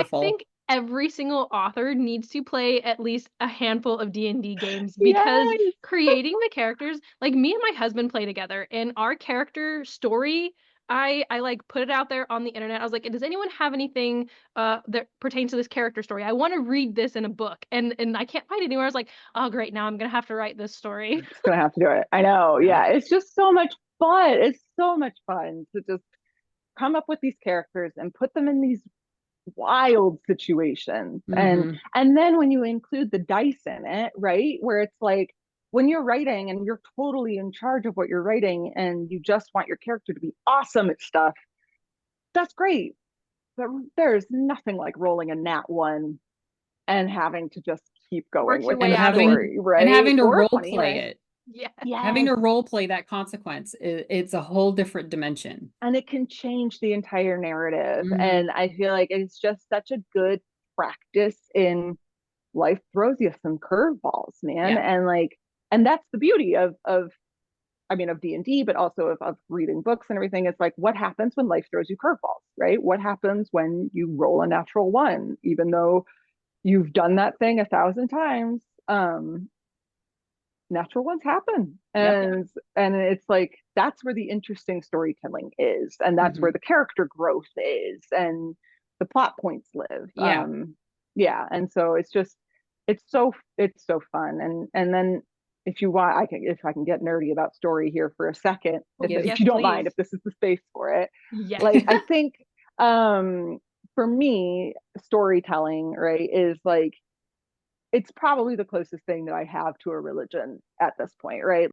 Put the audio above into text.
I Wonderful. think every single author needs to play at least a handful of D&D games because Yes. creating the characters like, me and my husband play together, and our character story, I, like, put it out there on the internet. I was like, "Does anyone have anything, that pertains to this character story? I wanna read this in a book." And I can't find it anywhere. I was like, "Oh, great, now I'm gonna have to write this story." Just gonna have to do it. I know. Yeah. Yeah. It's just so much fun. It's so much fun to just come up with these characters and put them in these wild situations. Hmm. And then when you include the dice in it, right? Where it's like when you're writing and you're totally in charge of what you're writing and you just want your character to be awesome at stuff, that's great. But there's nothing like rolling a nat one and having to just keep going Work your with way And the out of it. having story, and right? having to Or a role 20, play right? it. Yeah. Having Yes. to role play that consequence, it's a whole different dimension. And it can change the entire narrative. Hmm. And I feel like it's just such a good practice in life throws you some curveballs, man. Yeah. And like, and that's the beauty of I mean of D&D, but also of reading books and everything. It's like what happens when life throws you curveballs, right? What happens when you roll a natural one, even though you've done that thing 1,000 times? Natural ones happen. Yep. Yeah. And it's like that's where the interesting storytelling is, and that's where Hmm. the character growth is, and the plot points live. Yeah. Yeah, and so it's so fun. And then if you want, I can, if I can get nerdy about story here for a second, if Yes, you don't mind, please. if this is the space for it. Yes. Like I think for me storytelling, right, is like it's probably the closest thing that I have to a religion at this point, right?